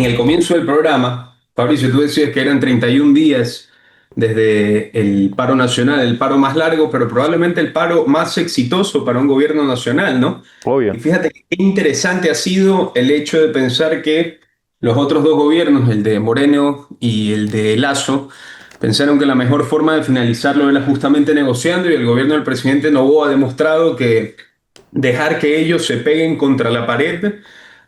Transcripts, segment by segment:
en el comienzo del programa, Fabricio, tú decías que eran 31 días desde el paro nacional, el paro más largo, pero probablemente el paro más exitoso para un gobierno nacional, ¿no? Y Obvio. fíjate qué interesante ha sido el hecho de pensar que los otros dos gobiernos, el de Moreno y el de Lasso, pensaron que la mejor forma de finalizarlo era justamente negociando, y el gobierno del presidente Noboa ha demostrado que dejar que ellos se peguen contra la pared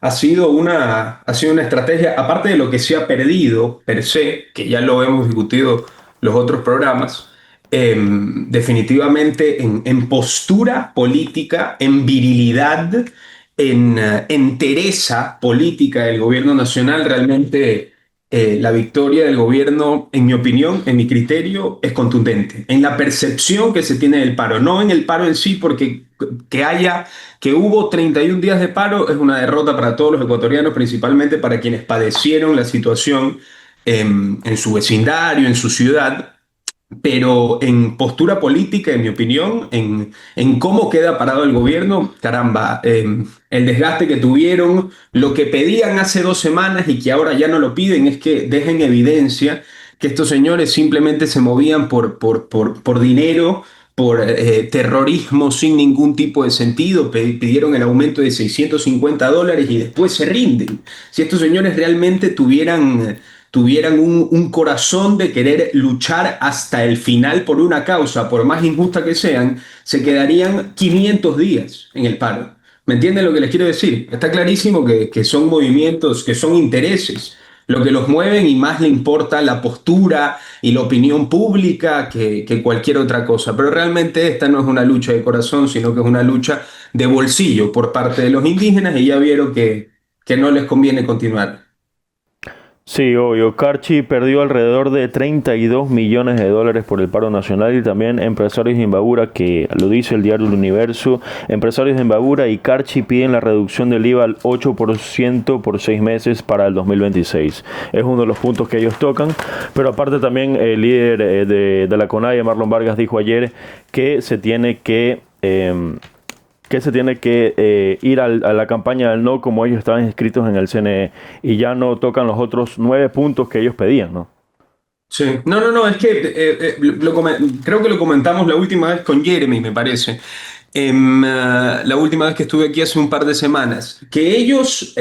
ha sido una estrategia, aparte de lo que se ha perdido per se, que ya lo hemos discutido los otros programas, definitivamente en postura política, en virilidad, en entereza política del gobierno nacional. Realmente la victoria del gobierno, en mi opinión, en mi criterio, es contundente. En la percepción que se tiene del paro, no en el paro en sí, porque que hubo 31 días de paro es una derrota para todos los ecuatorianos, principalmente para quienes padecieron la situación en su vecindario, en su ciudad. Pero en postura política, en mi opinión, en cómo queda parado el gobierno, caramba, el desgaste que tuvieron, lo que pedían hace 2 semanas y que ahora ya no lo piden, es que dejen evidencia que estos señores simplemente se movían por dinero, por terrorismo sin ningún tipo de sentido. Pidieron el aumento de $650 y después se rinden. Si estos señores realmente tuvieran un corazón de querer luchar hasta el final por una causa, por más injusta que sean, se quedarían 500 días en el paro. ¿Me entienden lo que les quiero decir? Está clarísimo que son movimientos, que son intereses lo que los mueven, y más le importa la postura y la opinión pública que cualquier otra cosa. Pero realmente esta no es una lucha de corazón, sino que es una lucha de bolsillo por parte de los indígenas, y ya vieron que no les conviene continuar. Sí, obvio. Carchi perdió alrededor de 32 millones de dólares por el paro nacional y también empresarios de Imbabura, que lo dice el diario El Universo, empresarios de Imbabura y Carchi piden la reducción del IVA al 8% por 6 meses para el 2026. Es uno de los puntos que ellos tocan, pero aparte también el líder de la CONAIE, Marlon Vargas, dijo ayer que se tiene que ir a la campaña del no, como ellos estaban inscritos en el CNE, y ya no tocan los otros 9 puntos que ellos pedían, ¿no? Sí, no, no, no, es que creo que lo comentamos la última vez con Jeremy, me parece. La última vez que estuve aquí hace un par de semanas. Que ellos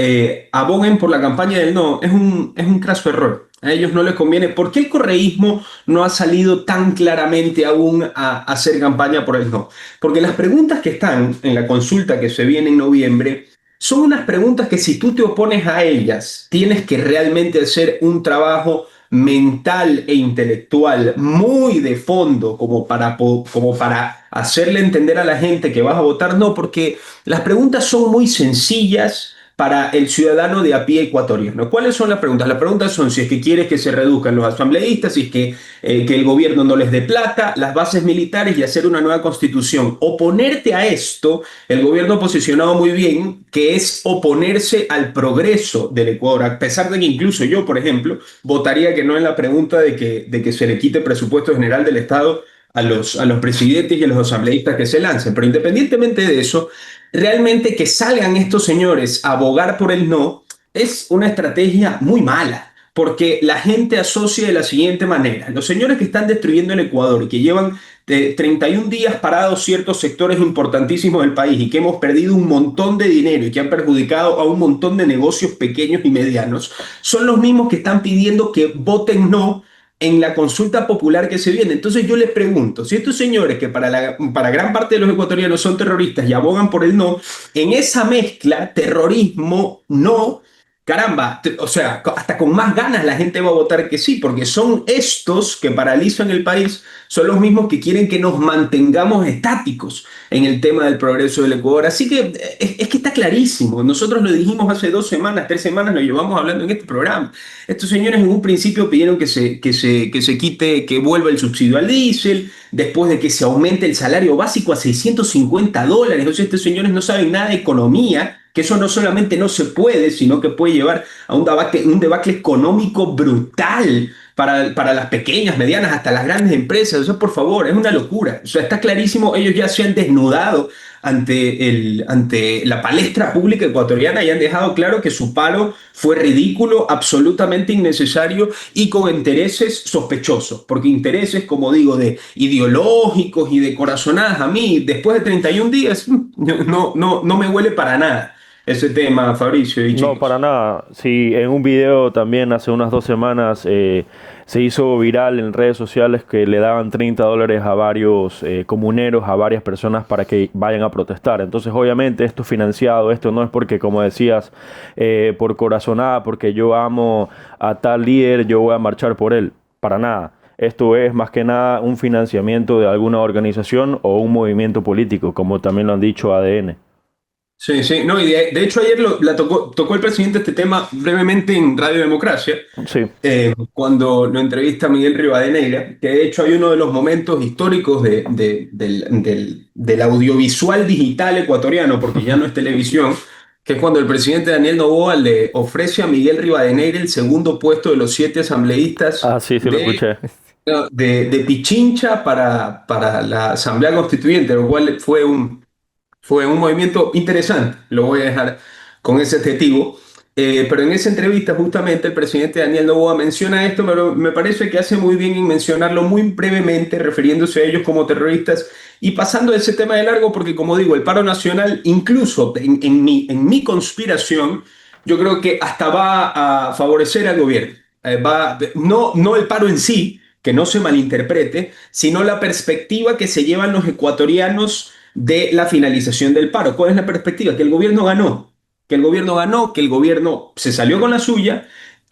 aboguen por la campaña del no es un craso error. A ellos no les conviene. ¿Por qué el correísmo no ha salido tan claramente aún a hacer campaña por el no? Porque las preguntas que están en la consulta que se viene en noviembre son unas preguntas que, si tú te opones a ellas, tienes que realmente hacer un trabajo mental e intelectual muy de fondo, como para hacerle entender a la gente que vas a votar no, porque las preguntas son muy sencillas para el ciudadano de a pie ecuatoriano. ¿Cuáles son las preguntas? Las preguntas son si es que quieres que se reduzcan los asambleístas, si es que el gobierno no les dé plata, las bases militares y hacer una nueva constitución. Oponerte a esto, el gobierno ha posicionado muy bien que es oponerse al progreso del Ecuador, a pesar de que incluso yo, por ejemplo, votaría que no en la pregunta de que se le quite presupuesto general del Estado a los presidentes y a los asambleístas que se lancen. Pero independientemente de eso, realmente que salgan estos señores a abogar por el no es una estrategia muy mala, porque la gente asocia de la siguiente manera: los señores que están destruyendo el Ecuador y que llevan 31 días parados ciertos sectores importantísimos del país, y que hemos perdido un montón de dinero y que han perjudicado a un montón de negocios pequeños y medianos, son los mismos que están pidiendo que voten no en la consulta popular que se viene. Entonces yo les pregunto, si estos señores, que para gran parte de los ecuatorianos son terroristas y abogan por el no, en esa mezcla, terrorismo, no, caramba, o sea, hasta con más ganas la gente va a votar que sí, porque son estos que paralizan el país, son los mismos que quieren que nos mantengamos estáticos en el tema del progreso del Ecuador. Así que es que está clarísimo. Nosotros lo dijimos hace 2 semanas, 3 semanas, lo llevamos hablando en este programa. Estos señores en un principio pidieron que se quite, que vuelva el subsidio al diésel, después de que se aumente el salario básico a $650. O sea, estos señores no saben nada de economía, que eso no solamente no se puede, sino que puede llevar a un debacle económico brutal para las pequeñas, medianas, hasta las grandes empresas. Eso, por favor, es una locura. O sea, está clarísimo, ellos ya se han desnudado ante la palestra pública ecuatoriana y han dejado claro que su paro fue ridículo, absolutamente innecesario y con intereses sospechosos, porque intereses, como digo, de ideológicos y de corazonadas, a mí, después de 31 días, no me huele para nada ese tema, Fabricio y No, para chicos. nada. Sí, en un video también hace unas 2 semanas se hizo viral en redes sociales que le daban $30 a varios comuneros, a varias personas para que vayan a protestar. Entonces, obviamente, esto es financiado, esto no es porque, como decías, por corazonada, porque yo amo a tal líder, yo voy a marchar por él. Para nada. Esto es más que nada un financiamiento de alguna organización o un movimiento político, como también lo han dicho ADN. Sí, sí, no, y de hecho ayer tocó el presidente este tema brevemente en Radio Democracia, Sí. cuando lo entrevista Miguel Rivadeneira, que de hecho hay uno de los momentos históricos del audiovisual digital ecuatoriano, porque ya no es televisión, que es cuando el presidente Daniel Noboa le ofrece a Miguel Rivadeneira el segundo puesto de los 7 asambleístas Ah, sí, sí lo escuché. de Pichincha para la Asamblea Constituyente, lo cual fue un movimiento interesante, lo voy a dejar con ese adjetivo. Pero en esa entrevista justamente el presidente Daniel Noboa menciona esto, pero me parece que hace muy bien en mencionarlo muy brevemente, refiriéndose a ellos como terroristas y pasando ese tema de largo, porque como digo, el paro nacional, incluso en mi conspiración, yo creo que hasta va a favorecer al gobierno. No el paro en sí, que no se malinterprete, sino la perspectiva que se llevan los ecuatorianos de la finalización del paro. ¿Cuál es la perspectiva? Que el gobierno ganó, que el gobierno ganó, que el gobierno se salió con la suya,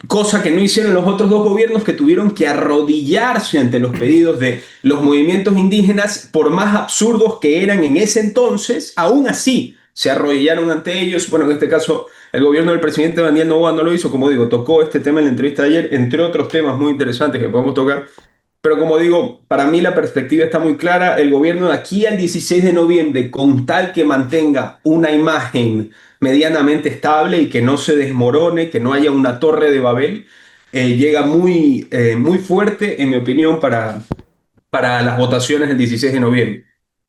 cosa que no hicieron los otros dos gobiernos que tuvieron que arrodillarse ante los pedidos de los movimientos indígenas, por más absurdos que eran en ese entonces, aún así se arrodillaron ante ellos. Bueno, en este caso el gobierno del presidente Daniel Noboa no lo hizo, como digo, tocó este tema en la entrevista de ayer, entre otros temas muy interesantes que podemos tocar. Pero como digo, para mí la perspectiva está muy clara. El gobierno de aquí al 16 de noviembre, con tal que mantenga una imagen medianamente estable y que no se desmorone, que no haya una torre de Babel, llega muy fuerte, en mi opinión, para las votaciones del 16 de noviembre.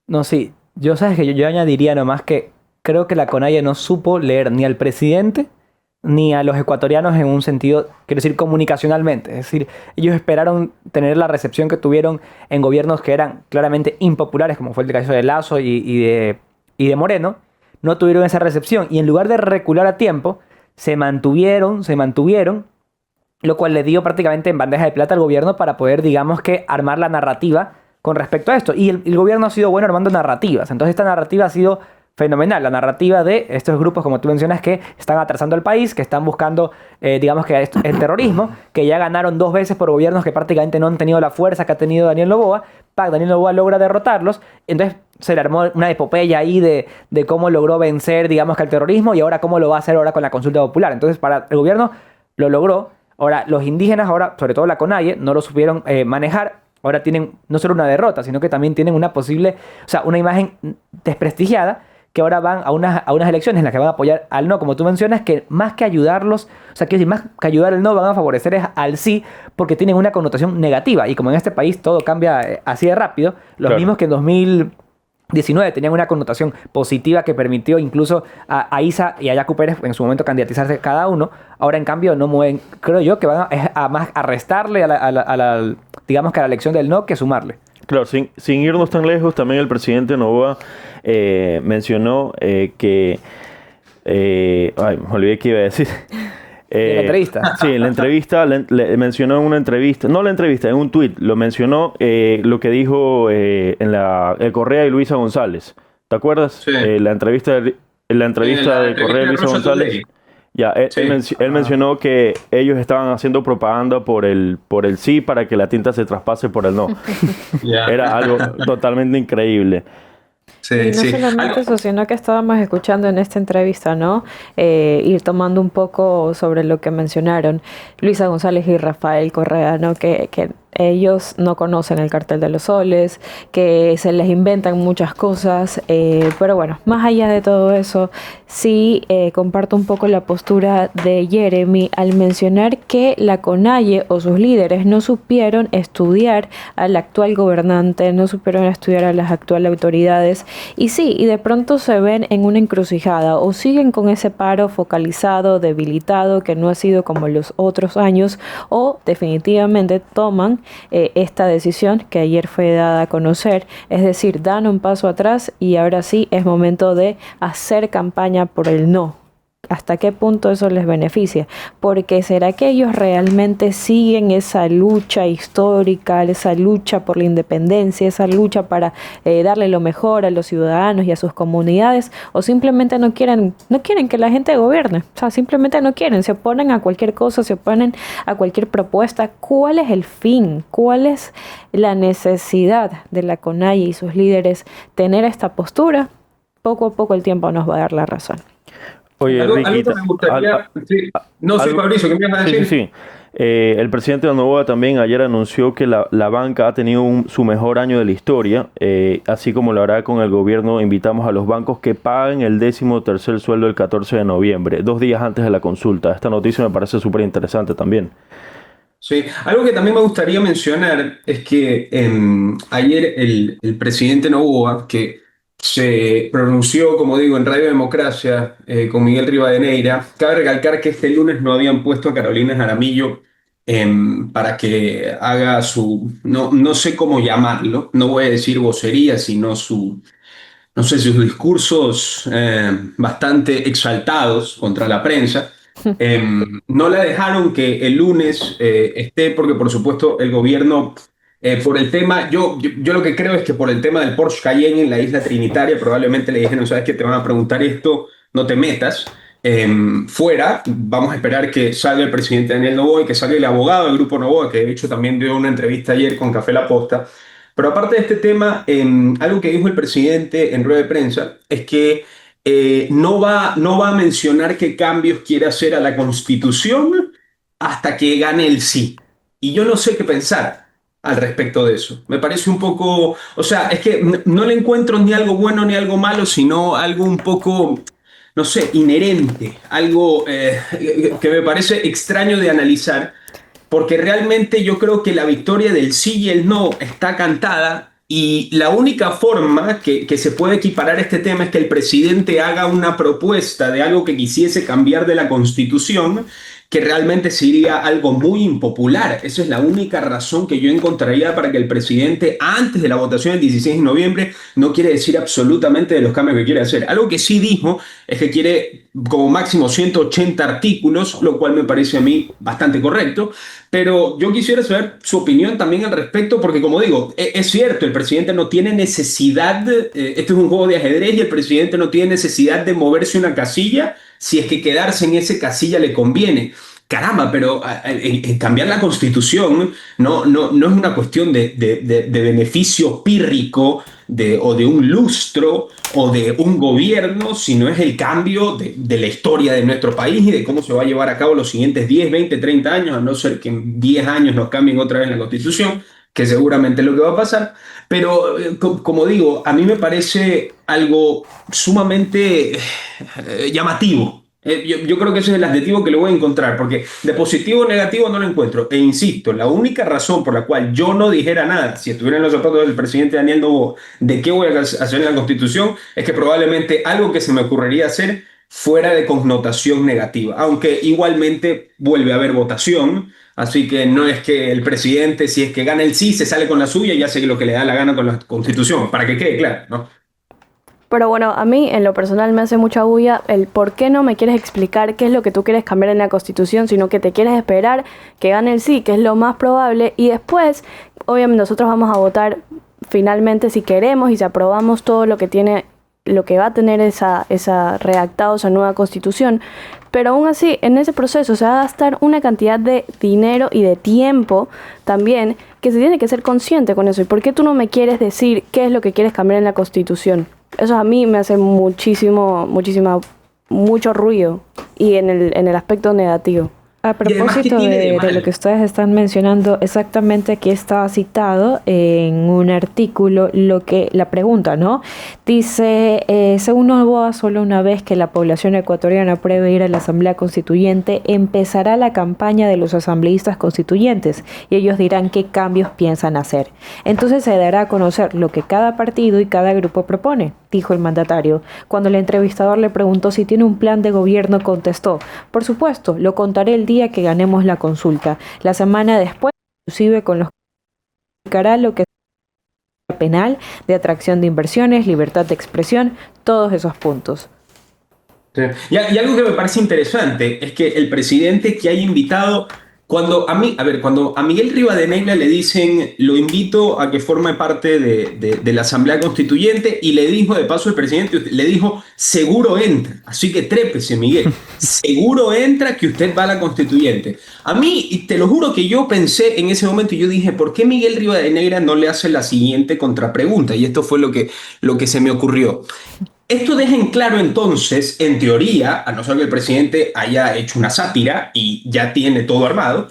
No, sí, yo sabes que yo añadiría nomás que creo que la CONAIE no supo leer ni al presidente ni a los ecuatorianos en un sentido, quiero decir, comunicacionalmente. Es decir, ellos esperaron tener la recepción que tuvieron en gobiernos que eran claramente impopulares, como fue el caso de Lazo y de Moreno, no tuvieron esa recepción y en lugar de recular a tiempo, se mantuvieron, lo cual le dio prácticamente en bandeja de plata al gobierno para poder, digamos que, armar la narrativa con respecto a esto. Y el gobierno ha sido bueno armando narrativas. Entonces esta narrativa ha sido fenomenal. La narrativa de estos grupos, como tú mencionas, que están atrasando el país, que están buscando, digamos que el terrorismo, que ya ganaron 2 veces por gobiernos que prácticamente no han tenido la fuerza que ha tenido Daniel Noboa. Daniel Noboa logra derrotarlos. Entonces se le armó una epopeya ahí de cómo logró vencer, digamos que al terrorismo y ahora cómo lo va a hacer ahora con la consulta popular. Entonces para el gobierno lo logró. Ahora, los indígenas, ahora, sobre todo la CONAIE, no lo supieron manejar. Ahora tienen no solo una derrota, sino que también tienen una posible, o sea, una imagen desprestigiada, que ahora van a unas elecciones en las que van a apoyar al no, como tú mencionas, que más que ayudarlos, o sea, quiero decir, más que ayudar al no, van a favorecer al sí, porque tienen una connotación negativa. Y como en este país todo cambia así de rápido, los Claro. mismos que en 2019 tenían una connotación positiva que permitió incluso a Isa y a Yacu Pérez en su momento candidatizarse cada uno. Ahora en cambio no mueven, creo yo que van a más a restarle digamos que a la elección del no que sumarle. Claro, sin irnos tan lejos, también el presidente Noboa mencionó ay, me olvidé qué iba a decir. En la entrevista. Sí, en la entrevista, le mencionó en una entrevista, no la entrevista, en un tuit, lo mencionó lo que dijo el Correa y Luisa González. ¿Te acuerdas? Sí. La entrevista La de Correa entrevista y de Luisa Russia González. Today. Ya, Sí. él mencionó que ellos estaban haciendo propaganda por el sí para que la tinta se traspase por el no. Ya. Era algo totalmente increíble. Sí, Y no sí. solamente eso, sino que estábamos escuchando en esta entrevista, ¿no? Ir tomando un poco sobre lo que mencionaron Luisa González y Rafael Correa, ¿no? Que ellos no conocen el cartel de los soles, que se les inventan muchas cosas, pero bueno, más allá de todo eso, sí comparto un poco la postura de Jeremy al mencionar que la CONAIE o sus líderes no supieron estudiar al actual gobernante, no supieron estudiar a las actuales autoridades, y sí, y de pronto se ven en una encrucijada, o siguen con ese paro focalizado, debilitado, que no ha sido como los otros años, o definitivamente toman esta decisión que ayer fue dada a conocer, es decir, dan un paso atrás y ahora sí es momento de hacer campaña por el no. ¿Hasta qué punto eso les beneficia? Porque ¿será que ellos realmente siguen esa lucha histórica, esa lucha por la independencia, esa lucha para darle lo mejor a los ciudadanos y a sus comunidades? ¿O simplemente no quieren que la gente gobierne? O sea, simplemente no quieren, se oponen a cualquier cosa, se oponen a cualquier propuesta. ¿Cuál es el fin? ¿Cuál es la necesidad de la CONAIE y sus líderes tener esta postura? Poco a poco el tiempo nos va a dar la razón. Oye, Algo Ricky, que me gustaría... Sí. No, sí, algo, Fabricio, ¿qué me ibas a sí, sí, decir? sí. El presidente de Novoa también ayer anunció que la banca ha tenido su mejor año de la historia, así como lo hará con el gobierno. Invitamos a los bancos que paguen el 13º sueldo el 14 de noviembre, 2 días antes de la consulta. Esta noticia me parece súper interesante también. Sí, algo que también me gustaría mencionar es que ayer el presidente Noboa, que se pronunció, como digo, en Radio Democracia con Miguel Rivadeneira, cabe recalcar que este lunes no habían puesto a Carolina Jaramillo para que haga su, no sé cómo llamarlo, no voy a decir vocería, sino su, no sé, sus discursos bastante exaltados contra la prensa. No la dejaron que el lunes esté porque, por supuesto, el gobierno, por el tema, yo lo que creo es que por el tema del Porsche Cayenne en la isla Trinitaria, probablemente le dijeron, sabes que te van a preguntar esto, no te metas. Fuera, vamos a esperar que salga el presidente Daniel Noboa y que salga el abogado del Grupo Noboa, que de hecho también dio una entrevista ayer con Café La Posta. Pero aparte de este tema, algo que dijo el presidente en rueda de prensa es que no va a mencionar qué cambios quiere hacer a la Constitución hasta que gane el sí. Y yo no sé qué pensar al respecto de eso. Me parece un poco, o sea, es que no le encuentro ni algo bueno ni algo malo, sino algo un poco, no sé, inherente, algo que me parece extraño de analizar, porque realmente yo creo que la victoria del sí y el no está cantada y la única forma que se puede equiparar este tema es que el presidente haga una propuesta de algo que quisiese cambiar de la Constitución, que realmente sería algo muy impopular. Esa es la única razón que yo encontraría para que el presidente, antes de la votación del 16 de noviembre, no quiere decir absolutamente de los cambios que quiere hacer. Algo que sí dijo es que quiere como máximo 180 artículos, lo cual me parece a mí bastante correcto, pero yo quisiera saber su opinión también al respecto, porque como digo, es cierto, el presidente no tiene necesidad, este es un juego de ajedrez y el presidente no tiene necesidad de moverse una casilla si es que quedarse en esa casilla le conviene. Caramba, pero cambiar la constitución no es una cuestión de beneficio pírrico o de un lustro o de un gobierno, sino es el cambio de la historia de nuestro país y de cómo se va a llevar a cabo los siguientes 10, 20, 30 años, a no ser que en 10 años nos cambien otra vez la constitución, que seguramente es lo que va a pasar. Pero, como digo, a mí me parece algo sumamente llamativo. Yo creo que ese es el adjetivo que le voy a encontrar, porque de positivo o negativo no lo encuentro. E insisto, la única razón por la cual yo no dijera nada, si estuviera en los zapatos del presidente Daniel Noboa, de qué voy a hacer en la Constitución, es que probablemente algo que se me ocurriría hacer fuera de connotación negativa, aunque igualmente vuelve a haber votación. Así que no es que el presidente, si es que gana el sí, se sale con la suya y hace lo que le da la gana con la Constitución, para que quede claro, ¿no? Pero bueno, a mí en lo personal me hace mucha bulla el por qué no me quieres explicar qué es lo que tú quieres cambiar en la Constitución, sino que te quieres esperar que gane el sí, que es lo más probable, y después, obviamente nosotros vamos a votar finalmente si queremos y si aprobamos todo lo que tiene, lo que va a tener esa redactado, esa nueva Constitución. Pero aún así, en ese proceso se va a gastar una cantidad de dinero y de tiempo también, que se tiene que ser consciente con eso. ¿Y por qué tú no me quieres decir qué es lo que quieres cambiar en la Constitución? Eso a mí me hace mucho ruido y en el aspecto negativo. A Y además, ¿qué propósito tiene de de lo malo? que ustedes están mencionando, exactamente aquí está citado en un artículo la pregunta, ¿no? Dice, según Novoa, solo una vez que la población ecuatoriana apruebe ir a la Asamblea Constituyente, empezará la campaña de los asambleístas constituyentes y ellos dirán qué cambios piensan hacer. Entonces se dará a conocer lo que cada partido y cada grupo propone, dijo el mandatario. Cuando el entrevistador le preguntó si tiene un plan de gobierno, contestó, por supuesto, lo contaré el día que ganemos la consulta. La semana después, inclusive con los que explicará lo que es penal, de atracción de inversiones, libertad de expresión, todos esos puntos. Sí. Y algo que me parece interesante es que el presidente que haya invitado, cuando a Miguel Rivadeneira le dicen, lo invito a que forme parte de la Asamblea Constituyente, y le dijo, de paso el presidente, le dijo, seguro entra, así que trépese Miguel, seguro entra que usted va a la Constituyente. A mí, y te lo juro que yo pensé en ese momento, y yo dije, ¿por qué Miguel Rivadeneira no le hace la siguiente contrapregunta? Y esto fue lo que se me ocurrió. Esto deja en claro entonces, en teoría, a no ser que el presidente haya hecho una sátira y ya tiene todo armado,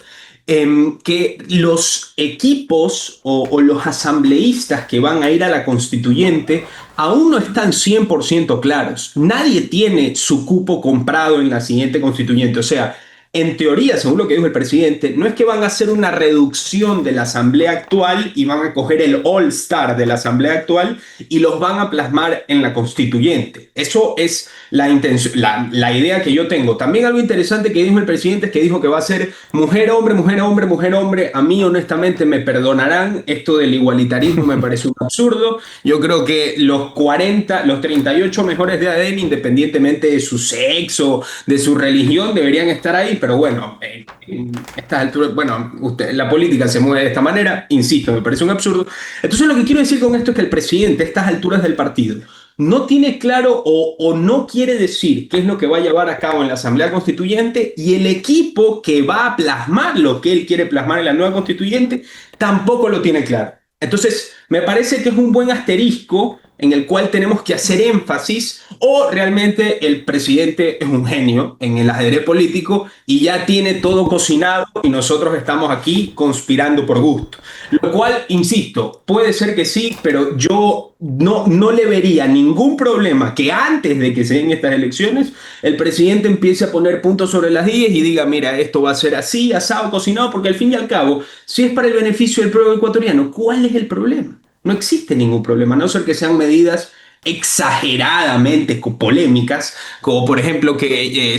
que los equipos o los asambleístas que van a ir a la constituyente aún no están 100% claros. Nadie tiene su cupo comprado en la siguiente constituyente. O sea, en teoría, según lo que dijo el presidente, no es que van a hacer una reducción de la asamblea actual y van a coger el all-star de la asamblea actual y los van a plasmar en la constituyente. Eso es la intención, la idea que yo tengo. También algo interesante que dijo el presidente es que dijo que va a ser mujer, hombre, mujer, hombre, mujer, hombre. A mí, honestamente, me perdonarán. Esto del igualitarismo me parece un absurdo. Yo creo que los 38 mejores de ADN, independientemente de su sexo, de su religión, deberían estar ahí. Pero bueno, en estas alturas, bueno, la política se mueve de esta manera, insisto, me parece un absurdo. Entonces lo que quiero decir con esto es que el presidente a estas alturas del partido no tiene claro o no quiere decir qué es lo que va a llevar a cabo en la Asamblea Constituyente, y el equipo que va a plasmar lo que él quiere plasmar en la nueva Constituyente tampoco lo tiene claro. Entonces, me parece que es un buen asterisco en el cual tenemos que hacer énfasis, o realmente el presidente es un genio en el ajedrez político y ya tiene todo cocinado y nosotros estamos aquí conspirando por gusto. Lo cual, insisto, puede ser que sí, pero yo no le vería ningún problema que antes de que se den estas elecciones el presidente empiece a poner puntos sobre las IES y diga, mira, esto va a ser así, asado, cocinado, porque al fin y al cabo, si es para el beneficio del pueblo ecuatoriano, ¿cuál es el problema? No existe ningún problema, a no ser que sean medidas exageradamente polémicas, como por ejemplo que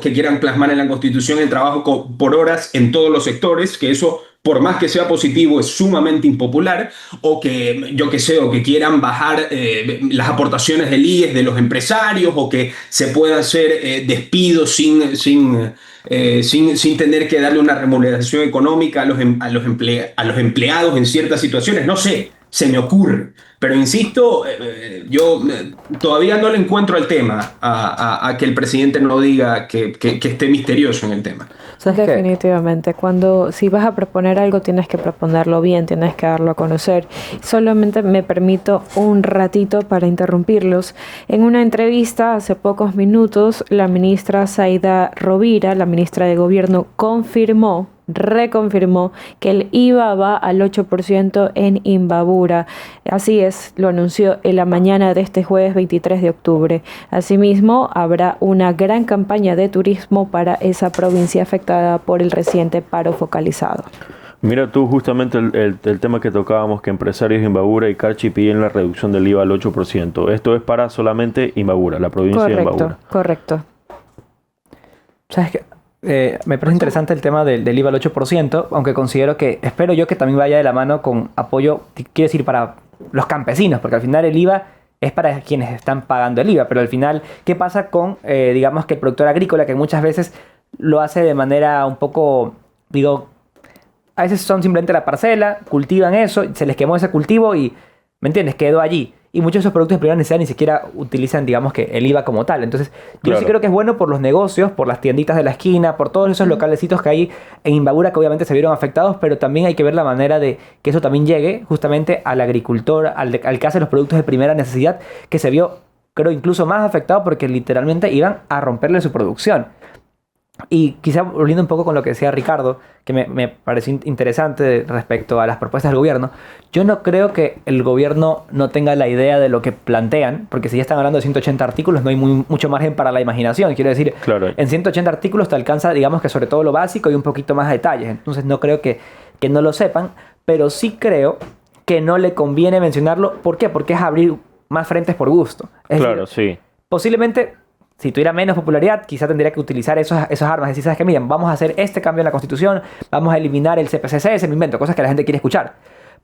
que quieran plasmar en la Constitución el trabajo por horas en todos los sectores, que eso, por más que sea positivo, es sumamente impopular, o que, yo que sé, o que quieran bajar las aportaciones del IES de los empresarios, o que se pueda hacer despidos sin tener que darle una remuneración económica a los empleados en ciertas situaciones. No sé, se me ocurre. Pero insisto, yo todavía no le encuentro el tema a que el presidente no diga que esté misterioso en el tema. ¿Sabes qué? Definitivamente, si vas a proponer algo tienes que proponerlo bien, tienes que darlo a conocer. Solamente me permito un ratito para interrumpirlos. En una entrevista hace pocos minutos, la ministra Zaida Rovira, la ministra de Gobierno, reconfirmó que el IVA va al 8% en Imbabura. Así es, lo anunció en la mañana de este jueves 23 de octubre. Asimismo, habrá una gran campaña de turismo para esa provincia afectada por el reciente paro focalizado. Mira tú, justamente el tema que tocábamos, que empresarios de Imbabura y Carchi piden la reducción del IVA al 8%. Esto es para solamente Imbabura, la provincia de Imbabura. Correcto. ¿Sabes qué? Me parece interesante el tema del IVA al 8%, aunque espero yo que también vaya de la mano con apoyo, quiero decir, para los campesinos, porque al final el IVA es para quienes están pagando el IVA, pero al final, ¿qué pasa con, digamos, que el productor agrícola, que muchas veces lo hace de manera un poco, a veces son simplemente la parcela, cultivan eso, se les quemó ese cultivo y, ¿me entiendes?, quedó allí. Y muchos de esos productos de primera necesidad ni siquiera utilizan, digamos, que el IVA como tal. Entonces, yo sí creo que es bueno por los negocios, por las tienditas de la esquina, por todos esos localecitos que hay en Imbabura que obviamente se vieron afectados, pero también hay que ver la manera de que eso también llegue justamente al agricultor, al que hace los productos de primera necesidad, que se vio, creo, incluso más afectado porque literalmente iban a romperle su producción. Y quizá volviendo un poco con lo que decía Ricardo, que me pareció interesante respecto a las propuestas del gobierno, yo no creo que el gobierno no tenga la idea de lo que plantean, porque si ya están hablando de 180 artículos, no hay mucho margen para la imaginación. Quiero decir, Claro. en 180 artículos te alcanza, digamos que sobre todo lo básico y un poquito más de detalles. Entonces no creo que no lo sepan, pero sí creo que no le conviene mencionarlo. ¿Por qué? Porque es abrir más frentes por gusto. Es Claro, decir, sí. posiblemente, si tuviera menos popularidad, quizá tendría que utilizar esas armas. Decir, ¿sabes qué? Miren, vamos a hacer este cambio en la Constitución, vamos a eliminar el CPCC, me invento, cosas que la gente quiere escuchar.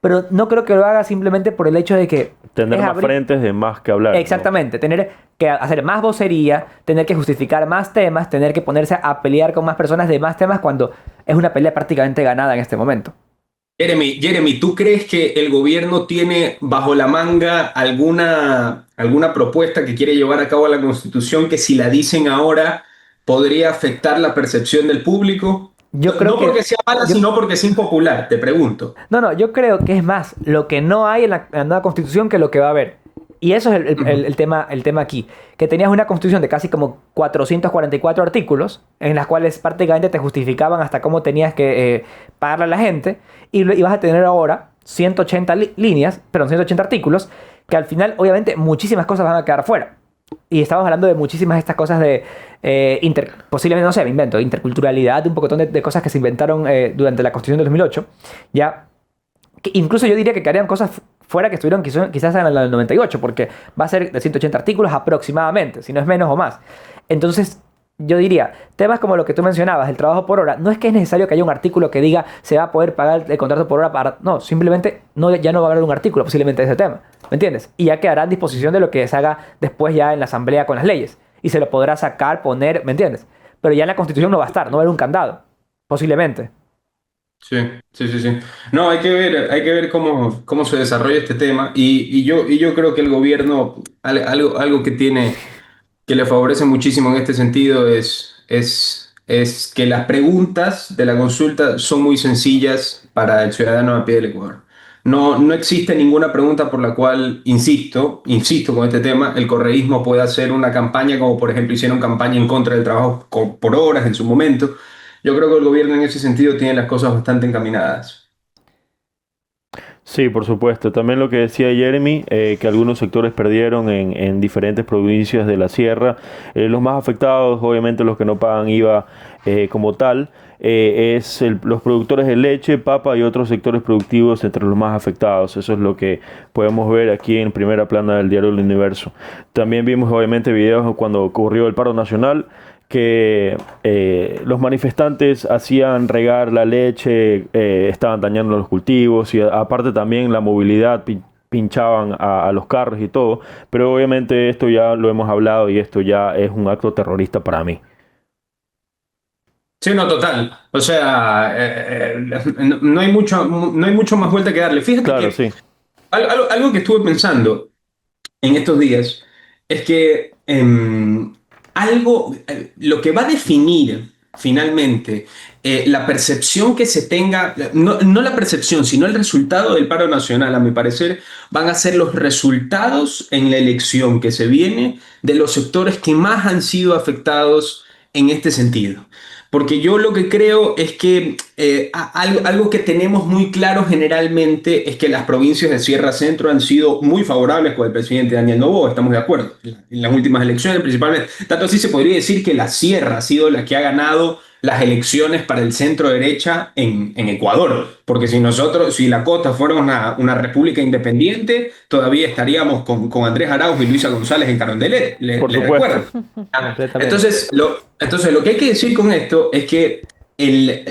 Pero no creo que lo haga simplemente por el hecho de que... Tener es más frentes de más que hablar, ¿no? Exactamente, tener que hacer más vocería, tener que justificar más temas, tener que ponerse a pelear con más personas de más temas cuando es una pelea prácticamente ganada en este momento. Jeremy, ¿tú crees que el gobierno tiene bajo la manga alguna propuesta que quiere llevar a cabo a la Constitución que si la dicen ahora podría afectar la percepción del público? Yo creo No porque que... sea mala, yo- sino porque es impopular, te pregunto. No, yo creo que es más lo que no hay en la nueva Constitución que lo que va a haber. Y eso es el tema aquí. Que tenías una Constitución de casi como 444 artículos, en las cuales prácticamente te justificaban hasta cómo tenías que pagarle a la gente, y vas a tener ahora 180 líneas, perdón, 180 artículos, que al final, obviamente, muchísimas cosas van a quedar fuera. Y estamos hablando de muchísimas de estas cosas de posiblemente, no sé, me invento, interculturalidad, un pocotón de cosas que se inventaron durante la Constitución de 2008, ya, que incluso yo diría que quedarían cosas fuera que estuvieron quizás en la del 98, porque va a ser de 180 artículos aproximadamente, si no es menos o más. Entonces, yo diría, temas como lo que tú mencionabas, el trabajo por hora, no es que es necesario que haya un artículo que diga se va a poder pagar el contrato por hora para... No, simplemente ya no va a haber un artículo posiblemente de ese tema, ¿me entiendes? Y ya quedará a disposición de lo que se haga después ya en la asamblea con las leyes. Y se lo podrá sacar, poner, ¿me entiendes? Pero ya en la Constitución no va a estar, no va a haber un candado, posiblemente. Sí, sí. No, hay que ver cómo se desarrolla este tema y yo creo que el gobierno, algo que le favorece muchísimo en este sentido es que las preguntas de la consulta son muy sencillas para el ciudadano a pie del Ecuador. No existe ninguna pregunta por la cual, insisto con este tema, el correísmo pueda hacer una campaña como por ejemplo hicieron campaña en contra del trabajo por horas en su momento. Yo creo que el gobierno en ese sentido tiene las cosas bastante encaminadas. Sí, por supuesto. También lo que decía Jeremy, que algunos sectores perdieron en diferentes provincias de la sierra. Los más afectados, obviamente los que no pagan IVA como tal, los productores de leche, papa y otros sectores productivos entre los más afectados. Eso es lo que podemos ver aquí en primera plana del diario El Universo. También vimos obviamente videos cuando ocurrió el paro nacional, que los manifestantes hacían regar la leche, estaban dañando los cultivos y aparte también la movilidad, pinchaban a los carros y todo, pero obviamente esto ya lo hemos hablado y esto ya es un acto terrorista para mí. Sí, no, total. O sea, no hay mucho más vuelta que darle. Fíjate Claro, que sí. algo que estuve pensando en estos días es que lo que va a definir finalmente la percepción que se tenga, no la percepción, sino el resultado del paro nacional, a mi parecer, van a ser los resultados en la elección que se viene de los sectores que más han sido afectados en este sentido. Porque yo lo que creo es que algo que tenemos muy claro generalmente es que las provincias de Sierra Centro han sido muy favorables con el presidente Daniel Noboa, estamos de acuerdo, en las últimas elecciones principalmente. Tanto así se podría decir que la Sierra ha sido la que ha ganado las elecciones para el centro derecha en Ecuador, porque si la costa fuera una república independiente, todavía estaríamos con Andrés Arauz y Luisa González en Carondelet, Por les supuesto. recuerdo. Completamente. Entonces, lo que hay que decir con esto es que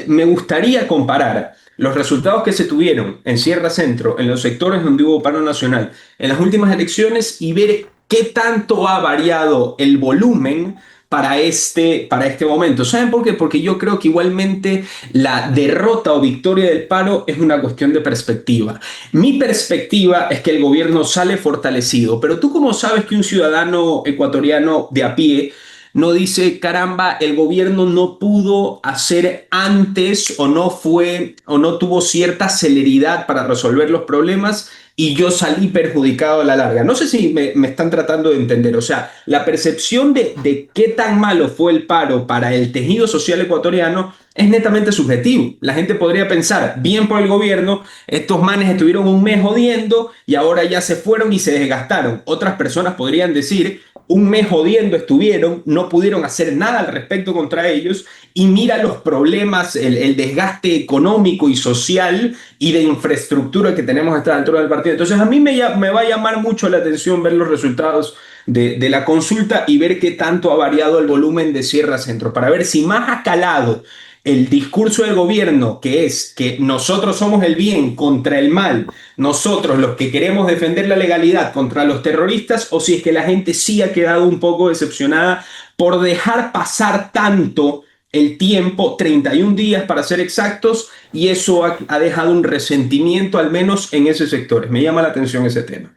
me gustaría comparar los resultados que se tuvieron en Sierra Centro, en los sectores donde hubo paro nacional, en las últimas elecciones y ver qué tanto ha variado el volumen para este momento. ¿Saben por qué? Porque yo creo que igualmente la derrota o victoria del paro es una cuestión de perspectiva. Mi perspectiva es que el gobierno sale fortalecido, pero ¿tú cómo sabes que un ciudadano ecuatoriano de a pie no dice, caramba, el gobierno no pudo hacer antes o no tuvo cierta celeridad para resolver los problemas y yo salí perjudicado a la larga. No sé si me están tratando de entender. O sea, la percepción de qué tan malo fue el paro para el tejido social ecuatoriano es netamente subjetivo. La gente podría pensar, bien por el gobierno, estos manes estuvieron un mes jodiendo y ahora ya se fueron y se desgastaron. Otras personas podrían decir, un mes jodiendo estuvieron, no pudieron hacer nada al respecto contra ellos y mira los problemas, el desgaste económico y social y de infraestructura que tenemos a esta altura del partido. Entonces a mí me va a llamar mucho la atención ver los resultados de la consulta y ver qué tanto ha variado el volumen de Sierra Centro, para ver si más ha calado el discurso del gobierno, que es que nosotros somos el bien contra el mal, nosotros los que queremos defender la legalidad contra los terroristas, o si es que la gente sí ha quedado un poco decepcionada por dejar pasar tanto el tiempo, 31 días para ser exactos, y eso ha dejado un resentimiento al menos en ese sector. Me llama la atención ese tema.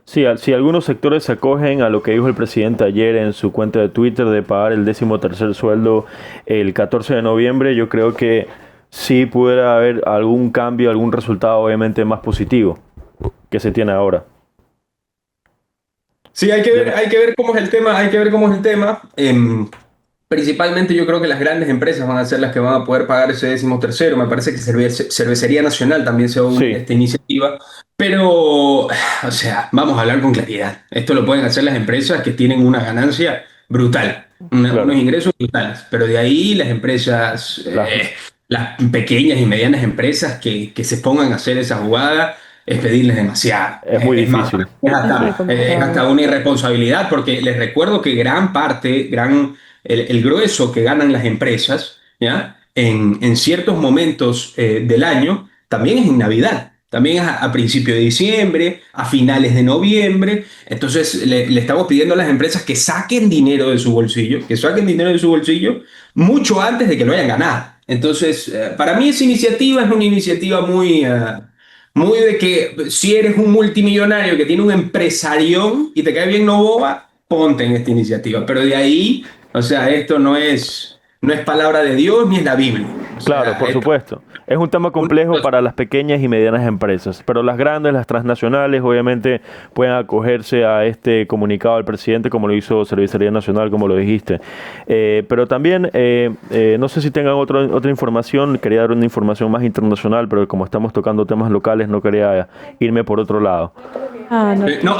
Sí, si algunos sectores se acogen a lo que dijo el presidente ayer en su cuenta de Twitter de pagar el 13º sueldo el 14 de noviembre, yo creo que sí pudiera haber algún cambio, algún resultado obviamente más positivo que se tiene ahora. Sí, hay que ver cómo es el tema, hay que ver cómo es el tema. Principalmente yo creo que las grandes empresas van a ser las que van a poder pagar ese 13º. Me parece que Cervecería Nacional también se va a unir a Sí, esta iniciativa. Pero, o sea, vamos a hablar con claridad. Esto lo pueden hacer las empresas que tienen una ganancia brutal, unos claro. ingresos brutales. Pero de ahí las empresas, Las, las pequeñas y medianas empresas que se pongan a hacer esa jugada, es pedirles demasiado. es muy Es más, difícil. Es muy es complicado. hasta una irresponsabilidad, porque les recuerdo que el grueso que ganan las empresas, ¿ya? En ciertos momentos del año, también es en Navidad, también es a principio de diciembre, a finales de noviembre. Entonces le estamos pidiendo a las empresas que saquen dinero de su bolsillo, que saquen dinero de su bolsillo mucho antes de que lo hayan ganado. Entonces, para mí esa iniciativa es una iniciativa muy de que si eres un multimillonario que tiene un empresarión y te cae bien Novoa, ponte en esta iniciativa. Pero de ahí, o sea, esto no es palabra de Dios ni es la Biblia. O Claro, sea, por esto supuesto. Es un tema complejo para las pequeñas y medianas empresas, pero las grandes, las transnacionales, obviamente pueden acogerse a este comunicado del presidente, como lo hizo Cervecería Nacional, como lo dijiste. Pero también, no sé si tengan otra información, quería dar una información más internacional, pero como estamos tocando temas locales, no quería irme por otro lado. Ah, no. no,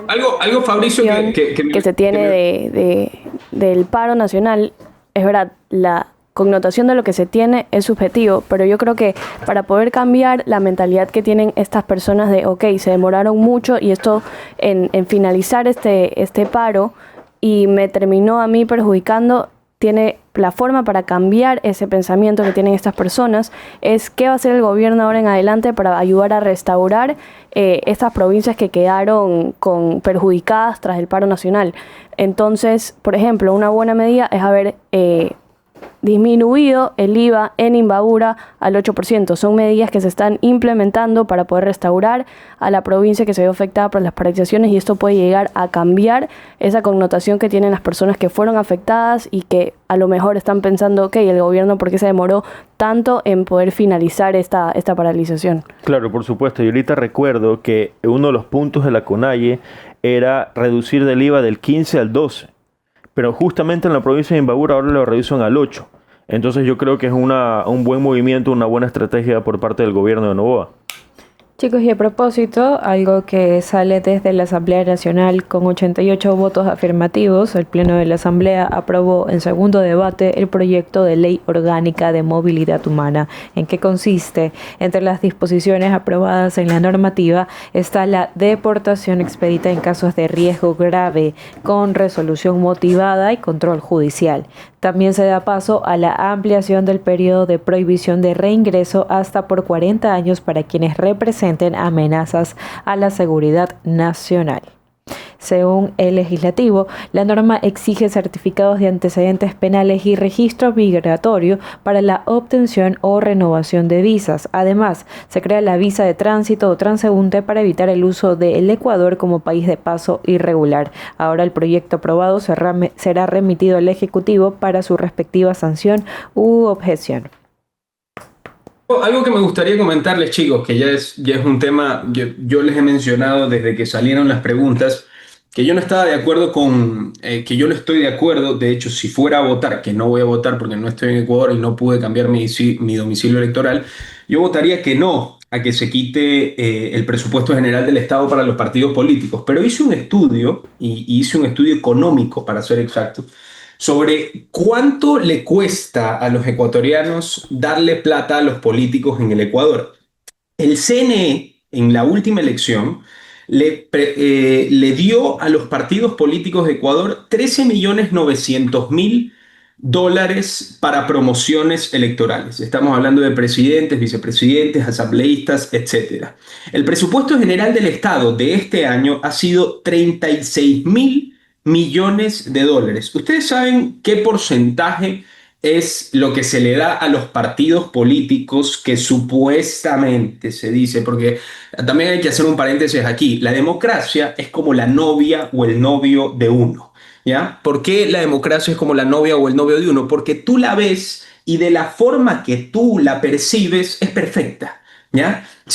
algo Fabricio, Que se tiene del paro nacional, es verdad, la connotación de lo que se tiene es subjetivo, pero yo creo que para poder cambiar la mentalidad que tienen estas personas de, ok, se demoraron mucho y esto en finalizar este paro y me terminó a mí perjudicando, tiene la forma para cambiar ese pensamiento que tienen estas personas, es qué va a hacer el gobierno ahora en adelante para ayudar a restaurar estas provincias que quedaron perjudicadas tras el paro nacional. Entonces, por ejemplo, una buena medida es haber disminuido el IVA en Imbabura al 8%. Son medidas que se están implementando para poder restaurar a la provincia que se vio afectada por las paralizaciones, y esto puede llegar a cambiar esa connotación que tienen las personas que fueron afectadas y que a lo mejor están pensando, ok, el gobierno, ¿por qué se demoró tanto en poder finalizar esta paralización? Claro, por supuesto. Y ahorita recuerdo que uno de los puntos de la CONAIE era reducir del IVA del 15 al 12. Pero justamente en la provincia de Imbabura ahora lo reducen al 8. Entonces yo creo que es un buen movimiento, una buena estrategia por parte del gobierno de Noboa. Chicos, y a propósito, algo que sale desde la Asamblea Nacional con 88 votos afirmativos, el Pleno de la Asamblea aprobó en segundo debate el proyecto de ley orgánica de movilidad humana. ¿En qué consiste? Entre las disposiciones aprobadas en la normativa está la deportación expedita en casos de riesgo grave, con resolución motivada y control judicial. También se da paso a la ampliación del periodo de prohibición de reingreso hasta por 40 años para quienes representen amenazas a la seguridad nacional. Según el legislativo, la norma exige certificados de antecedentes penales y registro migratorio para la obtención o renovación de visas. Además, se crea la visa de tránsito o transeúnte para evitar el uso del Ecuador como país de paso irregular. Ahora el proyecto aprobado será remitido al Ejecutivo para su respectiva sanción u objeción. Algo que me gustaría comentarles, chicos, que ya es un tema, yo les he mencionado desde que salieron las preguntas, que yo no estaba de acuerdo que yo no estoy de acuerdo, de hecho, si fuera a votar, que no voy a votar porque no estoy en Ecuador y no pude cambiar mi domicilio electoral, yo votaría que no a que se quite el presupuesto general del Estado para los partidos políticos. Pero hice un estudio, y hice un estudio económico, para ser exacto, sobre cuánto le cuesta a los ecuatorianos darle plata a los políticos en el Ecuador. El CNE, en la última elección, le dio a los partidos políticos de Ecuador 13.900.000 dólares para promociones electorales. Estamos hablando de presidentes, vicepresidentes, asambleístas, etcétera. El presupuesto general del Estado de este año ha sido 36.000 millones de dólares. ¿Ustedes saben qué porcentaje es lo que se le da a los partidos políticos que supuestamente se dice? Porque también hay que hacer un paréntesis aquí. La democracia es como la novia o el novio de uno, ¿ya? ¿Por qué la democracia es como la novia o el novio de uno? Porque tú la ves y de la forma que tú la percibes es perfecta, ¿ya? O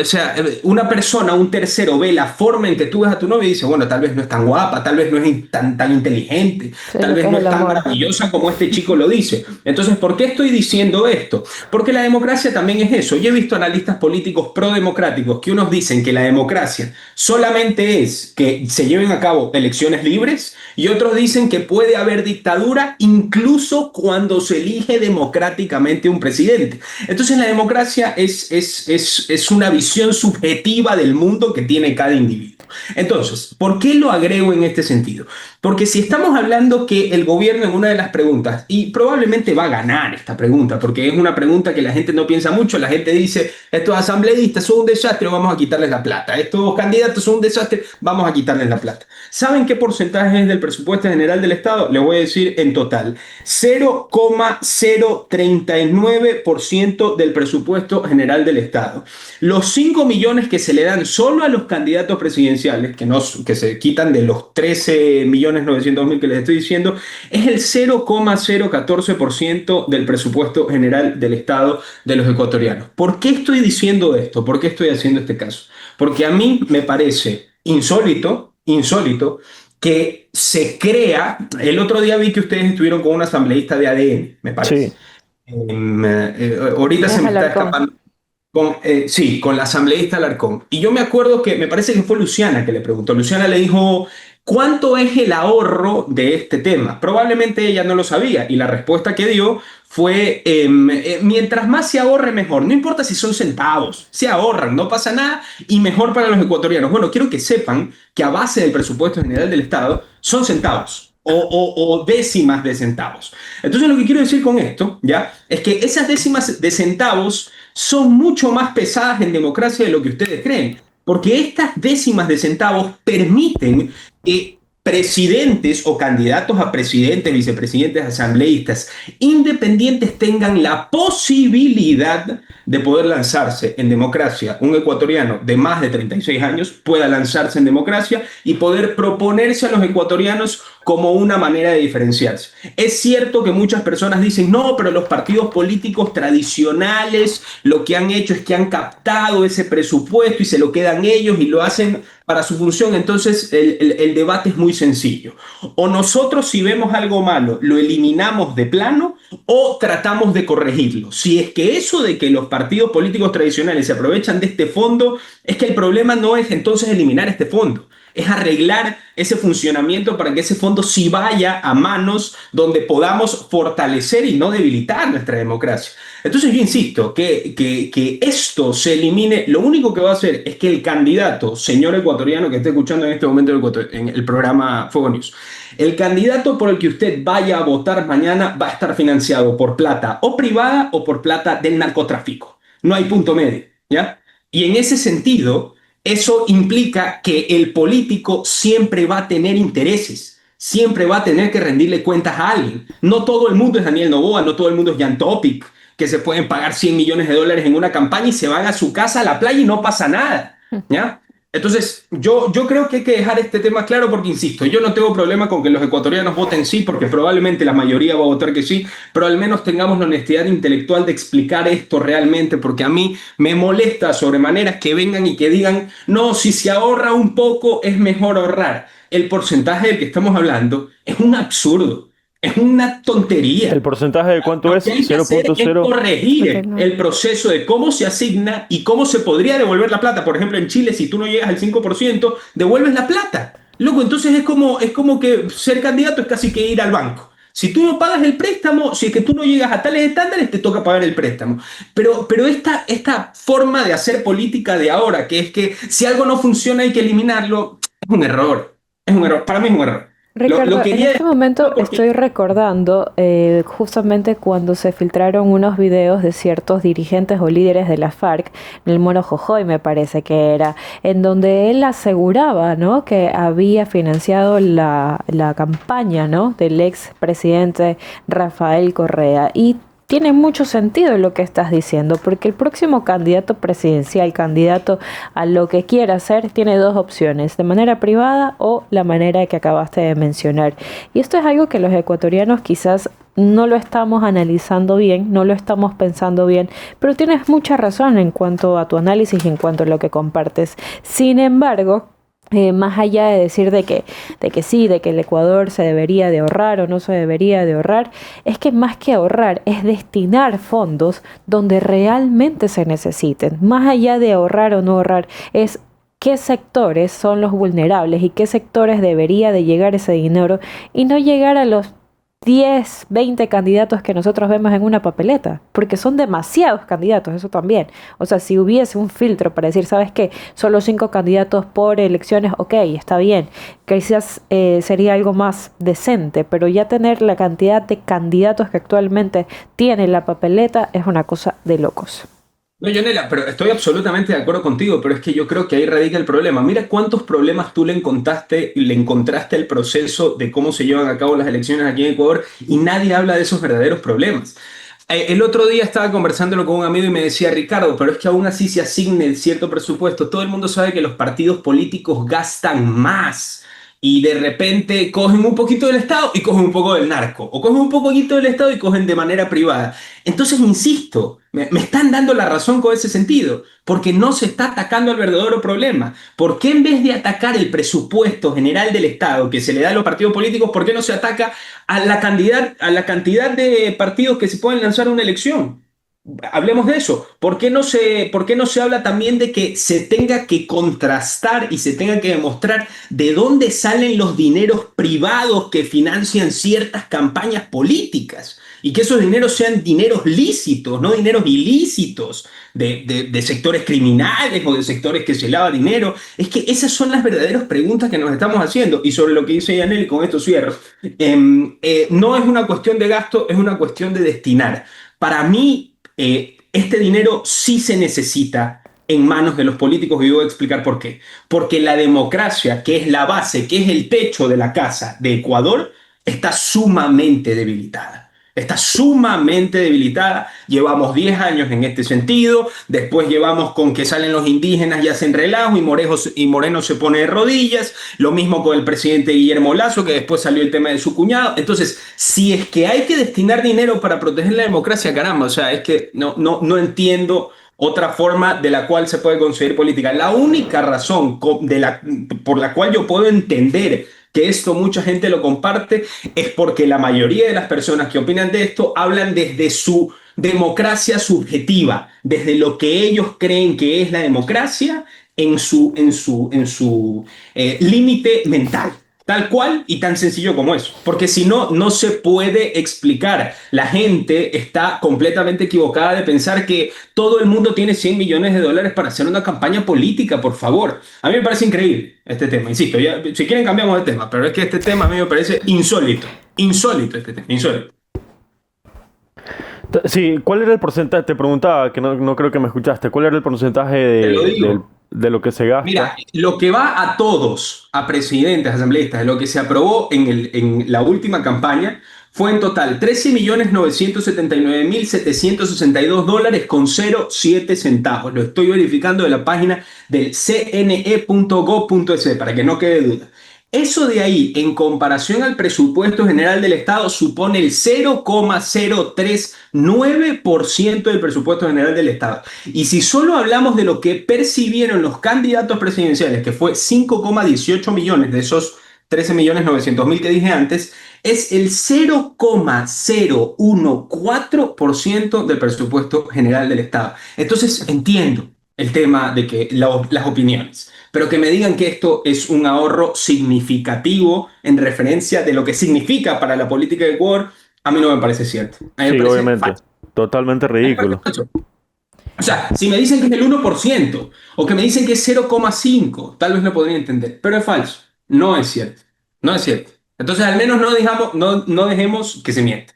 sea, una persona, un tercero, ve la forma en que tú ves a tu novia y dice, bueno, tal vez no es tan guapa, tal vez no es tan inteligente, Sí, tal lo que vez es no el es tan amor. maravillosa como este chico lo dice. Entonces, ¿por qué estoy diciendo esto? Porque la democracia también es eso. Yo he visto analistas políticos pro-democráticos que unos dicen que la democracia solamente es que se lleven a cabo elecciones libres y otros dicen que puede haber dictadura incluso cuando se elige democráticamente un presidente. Entonces, la democracia es una visión subjetiva del mundo que tiene cada individuo. Entonces, ¿por qué lo agrego en este sentido? Porque si estamos hablando que el gobierno en una de las preguntas, y probablemente va a ganar esta pregunta, porque es una pregunta que la gente no piensa mucho, la gente dice, estos asambleístas son un desastre, vamos a quitarles la plata, estos candidatos son un desastre, vamos a quitarles la plata. ¿Saben qué porcentaje es del presupuesto general del Estado? Les voy a decir en total, 0,039% del presupuesto general del Estado. Los 5 millones que se le dan solo a los candidatos presidenciales, que se quitan de los 13.900.000 que les estoy diciendo, es el 0,014% del presupuesto general del Estado de los ecuatorianos. ¿Por qué estoy diciendo esto? ¿Por qué estoy haciendo este caso? Porque a mí me parece insólito que se crea. El otro día vi que ustedes estuvieron con un asambleísta de ADN, me parece. Sí, Ahorita se Es me está Alarcón. escapando. Sí, con la asambleísta Alarcón. Y yo me acuerdo que me parece que fue Luciana que le preguntó. Luciana le dijo, ¿cuánto es el ahorro de este tema? Probablemente ella no lo sabía y la respuesta que dio fue, mientras más se ahorre mejor. No importa si son centavos, se ahorran, no pasa nada y mejor para los ecuatorianos. Bueno, quiero que sepan que a base del presupuesto general del Estado son centavos. O décimas de centavos. Entonces lo que quiero decir con esto, ¿ya? Es que esas décimas de centavos son mucho más pesadas en democracia de lo que ustedes creen, porque estas décimas de centavos permiten que presidentes o candidatos a presidentes, vicepresidentes, asambleístas independientes tengan la posibilidad de poder lanzarse en democracia. Un ecuatoriano de más de 36 años pueda lanzarse en democracia y poder proponerse a los ecuatorianos como una manera de diferenciarse. Es cierto que muchas personas dicen, no, pero los partidos políticos tradicionales lo que han hecho es que han captado ese presupuesto y se lo quedan ellos y lo hacen para su función. Entonces el debate es muy sencillo. O nosotros, si vemos algo malo, lo eliminamos de plano o tratamos de corregirlo. Si es que eso de que los partidos políticos tradicionales se aprovechan de este fondo, es que el problema no es entonces eliminar este fondo, es arreglar ese funcionamiento para que ese fondo sí vaya a manos donde podamos fortalecer y no debilitar nuestra democracia. Entonces yo insisto que esto se elimine. Lo único que va a hacer es que el candidato, señor ecuatoriano que esté escuchando en este momento en el programa Fuego News, el candidato por el que usted vaya a votar mañana va a estar financiado por plata o privada o por plata del narcotráfico. No hay punto medio, ¿ya? Y en ese sentido, eso implica que el político siempre va a tener intereses, siempre va a tener que rendirle cuentas a alguien. No todo el mundo es Daniel Noboa, no todo el mundo es Jan Topic, que se pueden pagar 100 millones de dólares en una campaña y se van a su casa a la playa y no pasa nada, ¿ya? Entonces, yo creo que hay que dejar este tema claro porque, insisto, yo no tengo problema con que los ecuatorianos voten sí, porque probablemente la mayoría va a votar que sí, pero al menos tengamos la honestidad intelectual de explicar esto realmente, porque a mí me molesta sobremaneras que vengan y que digan, no, si se ahorra un poco es mejor ahorrar. El porcentaje del que estamos hablando es un absurdo, es una ¿El tontería. porcentaje de cuánto Lo es? que hay que hacer es 0.0. Ok, corregir no. el proceso de cómo se asigna y cómo se podría devolver la plata. Por ejemplo, en Chile, si tú no llegas al 5%, devuelves la plata. Loco, entonces es como que ser candidato es casi que ir al banco. Si tú no pagas el préstamo, si es que tú no llegas a tales estándares, te toca pagar el préstamo. Pero esta forma de hacer política de ahora, que es que si algo no funciona hay que eliminarlo, es un error. Es un error. Para mí es un error. Lo Ricardo, en quería este decir momento porque estoy recordando justamente cuando se filtraron unos videos de ciertos dirigentes o líderes de la FARC, el Moro Jojoy me parece que era, en donde él aseguraba, ¿no?, que había financiado la campaña, ¿no?, del ex presidente Rafael Correa. Y tiene mucho sentido lo que estás diciendo, porque el próximo candidato presidencial, candidato a lo que quiera hacer, tiene dos opciones, de manera privada o la manera que acabaste de mencionar. Y esto es algo que los ecuatorianos quizás no lo estamos analizando bien, no lo estamos pensando bien, pero tienes mucha razón en cuanto a tu análisis y en cuanto a lo que compartes. Sin embargo, más allá de decir de que sí, de que el Ecuador se debería de ahorrar o no se debería de ahorrar, es que más que ahorrar es destinar fondos donde realmente se necesiten. Más allá de ahorrar o no ahorrar, es qué sectores son los vulnerables y qué sectores debería de llegar ese dinero y no llegar a los 10, 20 candidatos que nosotros vemos en una papeleta, porque son demasiados candidatos, eso también. O sea, si hubiese un filtro para decir, ¿sabes qué? Solo 5 candidatos por elecciones, ok, está bien. Quizás sería algo más decente, pero ya tener la cantidad de candidatos que actualmente tiene la papeleta es una cosa de locos. no, Yanela, pero estoy absolutamente de acuerdo contigo, pero es que yo creo que ahí radica el problema. Mira cuántos problemas tú le encontraste al proceso de cómo se llevan a cabo las elecciones aquí en Ecuador y nadie habla de esos verdaderos problemas. El otro día estaba conversándolo con un amigo y me decía, Ricardo, pero es que aún así se asigne cierto presupuesto. Todo el mundo sabe que los partidos políticos gastan más y de repente cogen un poquito del Estado y cogen un poco del narco, o cogen un poquito del Estado y cogen de manera privada. Entonces, insisto, me están dando la razón con ese sentido, porque no se está atacando al verdadero problema. ¿Por qué en vez de atacar el presupuesto general del Estado que se le da a los partidos políticos, por qué no se ataca a la cantidad de partidos que se pueden lanzar a una elección? Hablemos de eso. ¿Por qué no se habla también de que se tenga que contrastar y se tenga que demostrar de dónde salen los dineros privados que financian ciertas campañas políticas? Y que esos dineros sean dineros lícitos, no dineros ilícitos de sectores criminales o de sectores que se lava dinero. Es que esas son las verdaderas preguntas que nos estamos haciendo. Y sobre lo que dice Yanel, y con esto cierro, no es una cuestión de gasto, es una cuestión de destinar. Para mí, este dinero sí se necesita en manos de los políticos y voy a explicar por qué. Porque la democracia, que es la base, que es el techo de la casa de Ecuador, está sumamente debilitada. Está sumamente debilitada. Llevamos 10 años en este sentido. Después llevamos con que salen los indígenas y hacen relajo y Moreno se pone de rodillas. Lo mismo con el presidente Guillermo Lasso, que después salió el tema de su cuñado. Entonces, si es que hay que destinar dinero para proteger la democracia, caramba, o sea, es que no entiendo otra forma de la cual se puede conseguir política. La única razón por la cual yo puedo entender que esto mucha gente lo comparte es porque la mayoría de las personas que opinan de esto hablan desde su democracia subjetiva, desde lo que ellos creen que es la democracia en su límite mental. Tal cual y tan sencillo como eso. Porque si no, no se puede explicar. La gente está completamente equivocada de pensar que todo el mundo tiene 100 millones de dólares para hacer una campaña política, por favor. A mí me parece increíble este tema. Insisto, si quieren cambiamos de tema, pero es que este tema a mí me parece insólito. Insólito este tema, insólito. Sí, ¿cuál era el porcentaje? Te preguntaba, que no creo que me escuchaste. ¿Cuál era el porcentaje Te lo del... digo. de lo que se gasta. Mira, lo que va a todos, a presidentes, asambleístas, de lo que se aprobó en la última campaña, fue en total $13.979.762 con 0,7 centavos. Lo estoy verificando de la página del cne.gov.es para que no quede duda. Eso de ahí, en comparación al presupuesto general del Estado, supone el 0,039% del presupuesto general del Estado. Y si solo hablamos de lo que percibieron los candidatos presidenciales, que fue 5,18 millones de esos 13.900.000 que dije antes, es el 0,014% del presupuesto general del Estado. Entonces entiendo el tema de que las opiniones, pero que me digan que esto es un ahorro significativo en referencia de lo que significa para la política de Ecuador, a mí no me parece cierto. A mí me Sí, parece obviamente. falso. Totalmente A mí me parece ridículo. falso. O sea, si me dicen que es el 1% o que me dicen que es 0,5, tal vez lo podría entender, pero es falso. No es cierto. No es cierto. Entonces, al menos no dejemos que se mienta.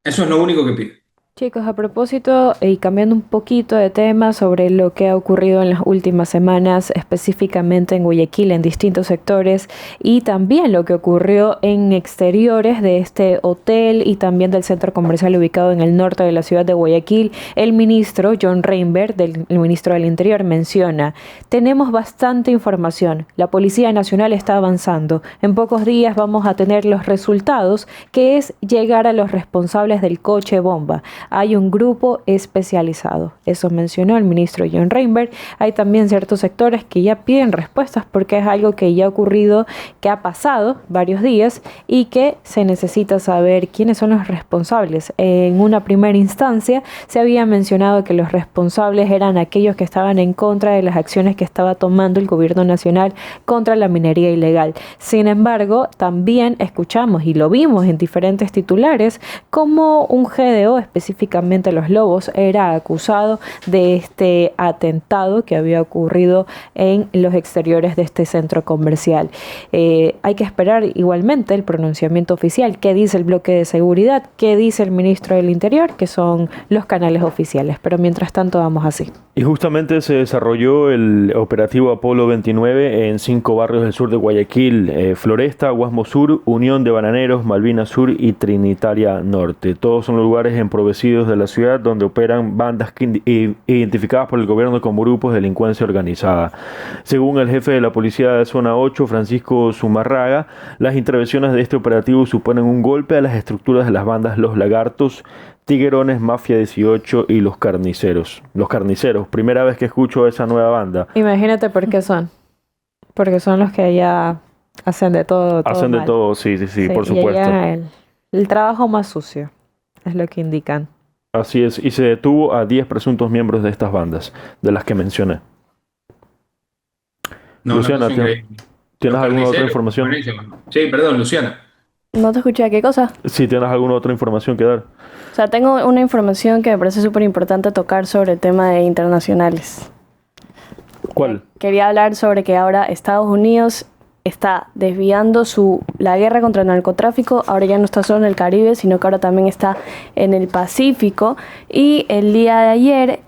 Eso es lo único que pido. Chicos, a propósito y cambiando un poquito de tema sobre lo que ha ocurrido en las últimas semanas, específicamente en Guayaquil, en distintos sectores, y también lo que ocurrió en exteriores de este hotel y también del centro comercial ubicado en el norte de la ciudad de Guayaquil, el ministro John Reinberg, el ministro del Interior, menciona: tenemos bastante información, la Policía Nacional está avanzando, en pocos días vamos a tener los resultados, que es llegar a los responsables del coche bomba. Hay un grupo especializado. Eso mencionó el ministro John Reinberg. Hay también ciertos sectores que ya piden respuestas porque es algo que ya ha ocurrido, que ha pasado varios días y que se necesita saber quiénes son los responsables. En una primera instancia se había mencionado que los responsables eran aquellos que estaban en contra de las acciones que estaba tomando el gobierno nacional contra la minería ilegal. Sin embargo, también escuchamos y lo vimos en diferentes titulares como un GDO, específicamente Los Lobos, era acusado de este atentado que había ocurrido en los exteriores de este centro comercial. Hay que esperar igualmente el pronunciamiento oficial, qué dice el bloque de seguridad, qué dice el ministro del Interior, que son los canales oficiales, pero mientras tanto vamos así. Y justamente se desarrolló el operativo Apolo 29 en 5 barrios del sur de Guayaquil: Floresta, Guasmo Sur, Unión de Bananeros, Malvina Sur y Trinitaria Norte. Todos son lugares empobrecidos de la ciudad donde operan bandas identificadas por el gobierno como grupos de delincuencia organizada. Según el jefe de la policía de Zona 8, Francisco Zumarraga, las intervenciones de este operativo suponen un golpe a las estructuras de las bandas Los Lagartos, Tiguerones, Mafia 18 y Los Carniceros. Los Carniceros, primera vez que escucho esa nueva banda. Imagínate por qué son. Porque son los que allá hacen de todo Hacen de mal. todo, sí, por Y supuesto. allá el trabajo más sucio es lo que indican. Así es, y se detuvo a 10 presuntos miembros de estas bandas, de las que mencioné. No, Luciana, una cosa increíble. ¿tienes Los alguna otra carniceros, información? buenísimo. Sí, perdón, Luciana. ¿No te escuché qué cosa? Si tienes alguna otra información que dar. O sea, tengo una información que me parece súper importante tocar sobre el tema de internacionales. ¿Cuál? Quería hablar sobre que ahora Estados Unidos está desviando la guerra contra el narcotráfico. Ahora ya no está solo en el Caribe, sino que ahora también está en el Pacífico. Y el día de ayer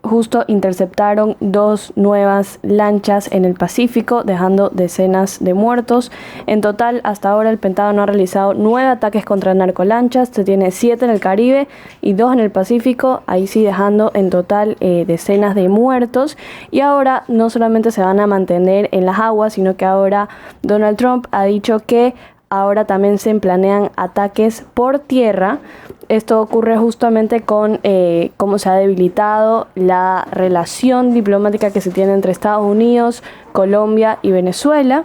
justo interceptaron 2 nuevas lanchas en el Pacífico, dejando decenas de muertos. En total, hasta ahora el Pentágono ha realizado 9 ataques contra narcolanchas. Se tiene 7 en el Caribe y 2 en el Pacífico, ahí sí dejando en total decenas de muertos. Y ahora no solamente se van a mantener en las aguas, sino que ahora Donald Trump ha dicho que ahora también se planean ataques por tierra. Esto ocurre justamente con cómo se ha debilitado la relación diplomática que se tiene entre Estados Unidos, Colombia y Venezuela.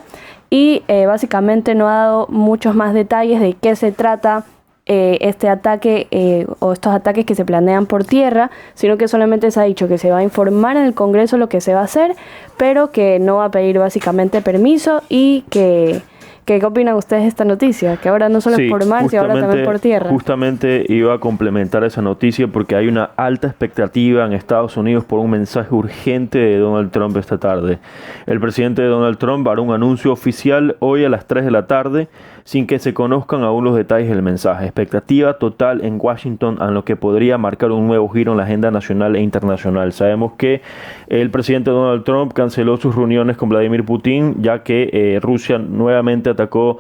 Y básicamente no ha dado muchos más detalles de qué se trata este ataque o estos ataques que se planean por tierra, sino que solamente se ha dicho que se va a informar en el Congreso lo que se va a hacer, pero que no va a pedir básicamente permiso y que ¿Qué opinan ustedes de esta noticia? Que ahora no solo es por mar, sino ahora también por tierra. Justamente iba a complementar esa noticia porque hay una alta expectativa en Estados Unidos por un mensaje urgente de Donald Trump esta tarde. El presidente Donald Trump hará un anuncio oficial hoy a las 3 de la tarde sin que se conozcan aún los detalles del mensaje. Expectativa total en Washington a lo que podría marcar un nuevo giro en la agenda nacional e internacional. Sabemos que el presidente Donald Trump canceló sus reuniones con Vladimir Putin ya que Rusia nuevamente atacó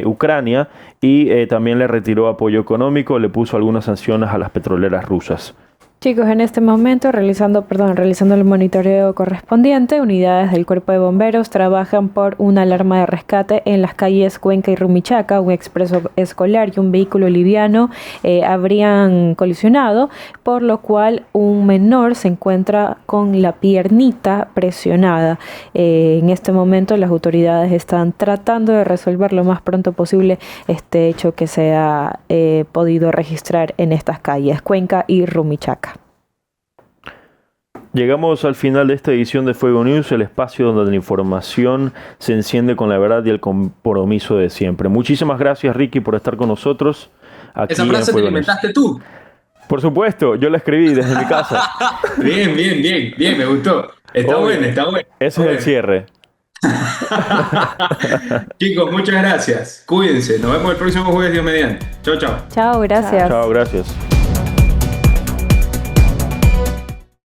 Ucrania y también le retiró apoyo económico, le puso algunas sanciones a las petroleras rusas. Chicos, en este momento, realizando el monitoreo correspondiente, unidades del Cuerpo de Bomberos trabajan por una alarma de rescate en las calles Cuenca y Rumichaca. Un expreso escolar y un vehículo liviano habrían colisionado, por lo cual un menor se encuentra con la piernita presionada. En este momento las autoridades están tratando de resolver lo más pronto posible este hecho que se ha podido registrar en estas calles, Cuenca y Rumichaca. Llegamos al final de esta edición de Fuego News, el espacio donde la información se enciende con la verdad y el compromiso de siempre. Muchísimas gracias, Ricky, por estar con nosotros aquí Esa frase te la inventaste tú. Por supuesto, yo la escribí desde mi casa. Bien, me gustó. Está bueno. Ese es el cierre. Chicos, muchas gracias. Cuídense. Nos vemos el próximo jueves, Dios mediante. Chao. Chao, gracias. Chao, gracias.